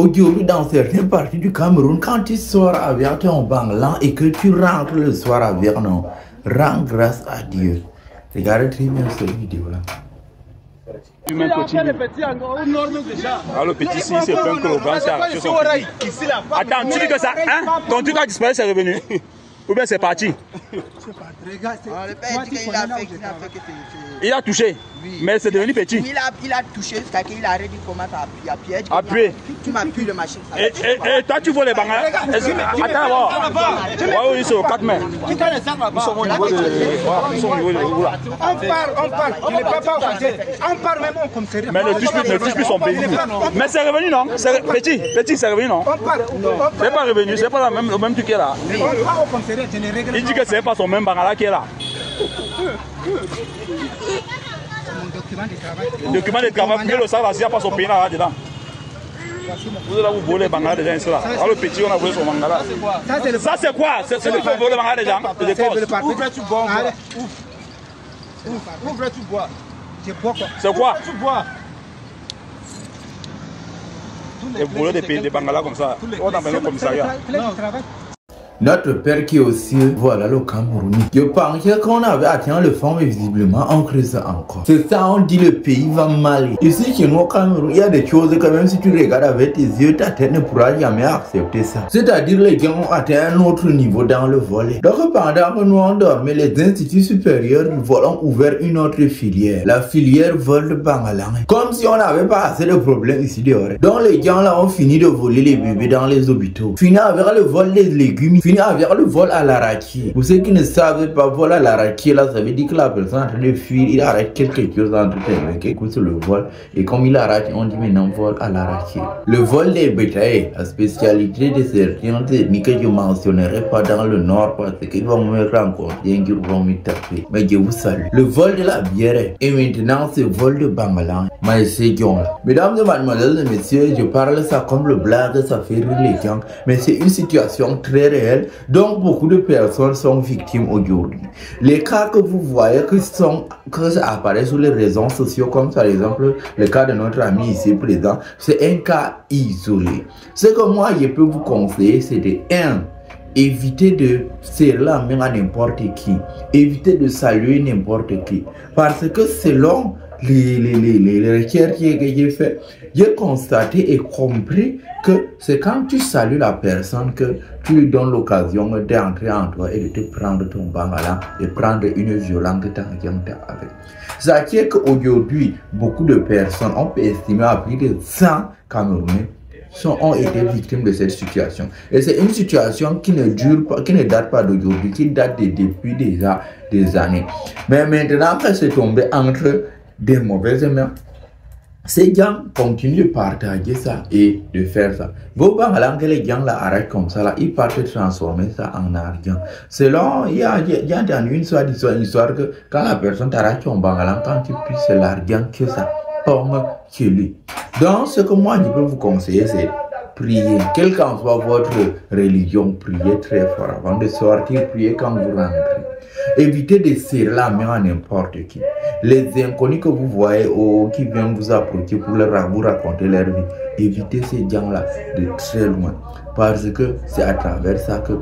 Aujourd'hui, dans certaines parties du Cameroun, quand tu sors avec ton banglan et que tu rentres le soir avec non, rends grâce à Dieu. Regardez très bien cette vidéo-là. Ah, le petit, si c'est pas un coloban, ça a arraché son petit. Attends, tu dis que ça, hein? Ton truc a disparu, c'est revenu. Ou bien c'est parti? Il a touché, oui. Mais c'est devenu petit. Oui, il a touché jusqu'à qu'il a arrêté comment appuyer. Appuyer. Tu m'appuies le machine. Et toi, tu vois les banglas? Attends, oui, ils sont aux 4 mains. Ils sont au niveau de là. On parle. Il n'est pas offensé. On parle même comme c'est. Mais ne touche plus son pays. Mais c'est revenu, non? Petit, c'est revenu, non? C'est pas revenu, c'est pas le même truc qui est là. Il dit que c'est pas son même bangala qui est là. Document de travail, puis le sac, il n'y a pas son pays là-dedans. Vous allez vous voler les bangala des gens ici là. Alors le petit, on a volé son bangala. Ça c'est quoi? C'est le fait voler les bangala des gens. Ouvre, tu bois. Ouvre, tu bois. C'est quoi? Tu bois. Et voler des bangala comme ça. On a besoin de commissariat. Notre père qui est aussi, voilà le Cameroun. Je pensais qu'on avait atteint le fond, mais visiblement on creuse encore. C'est ça, on dit le pays va mal. Ici chez nous au Cameroun, il y a des choses que même si tu regardes avec tes yeux, ta tête ne pourra jamais accepter ça. C'est-à-dire les gens ont atteint un autre niveau dans le volet. Donc pendant que nous on dormait, les instituts supérieurs du vol ont ouvert une autre filière. La filière vol de Bangalang. Comme si on n'avait pas assez de problèmes ici dehors. Donc les gens là ont fini de voler les bébés dans les hôpitaux. Fini avec le vol des légumes. Avec le vol à l'arraché. Pour ceux qui ne savent pas, vol à l'arraché, là, ça veut dire que la personne est en train de fuir, il arrête quelque chose entre tes mains, quelque chose sur le vol. Et comme il arrache, on dit maintenant vol à l'arraché. Le vol des bétails, la spécialité de certaines ethnies que je ne mentionnerai pas dans le nord parce qu'ils vont me rencontrer, qu'ils vont me taper. Mais je vous salue. Le vol de la bière. Et maintenant, c'est vol de Bangalang. Mais c'est John. Mesdames et mademoiselles et messieurs, je parle ça comme le blague, ça fait rire les gens. Mais c'est une situation très réelle. Donc beaucoup de personnes sont victimes aujourd'hui. Les cas que vous voyez que ça apparaît sur les réseaux sociaux, comme par exemple le cas de notre ami ici présent, c'est un cas isolé. Ce que moi je peux vous conseiller, c'est de 1. Éviter de serrer la main à n'importe qui. Éviter de saluer n'importe qui. Parce que selon les recherches que j'ai fait, j'ai constaté et compris que c'est quand tu salues la personne que tu lui donnes l'occasion d'entrer en toi et de te prendre ton bangala et prendre une violente tangente avec. Ça fait qu'aujourd'hui, beaucoup de personnes, on peut estimer à plus de 100 Camerounais ont été victimes de cette situation. Et c'est une situation qui ne dure pas, qui ne date pas d'aujourd'hui, qui date depuis déjà des années. Mais maintenant que c'est tombé entre des mauvaises mains, ces gens continuent de partager ça et de faire ça. Vos bangala que les gens là arrêtent comme ça là, ils partent transformer ça en argent. Selon, il y a dans une histoire que quand la personne t'arrache ton bangala, quand tu puisses l'argent que ça tombe chez lui. Donc ce que moi je peux vous conseiller, c'est prier. Quelle qu'en soit votre religion, priez très fort avant de sortir, priez quand vous rentrez. Évitez de serrer la main à n'importe qui. Les inconnus que vous voyez ou qui viennent vous approcher pour vous raconter leur vie, évitez ces gens-là de très loin. Parce que c'est à travers ça que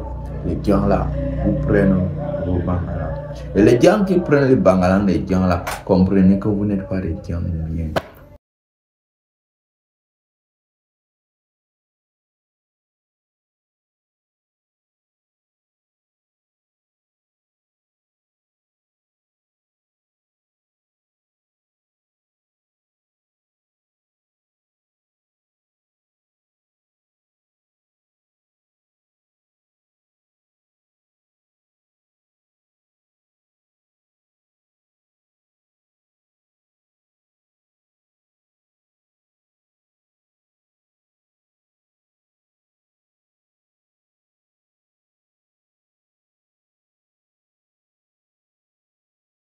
les gens-là vous prennent vos bangala. Et les gens qui prennent les bangala, les gens-là, comprenez que vous n'êtes pas des gens bien.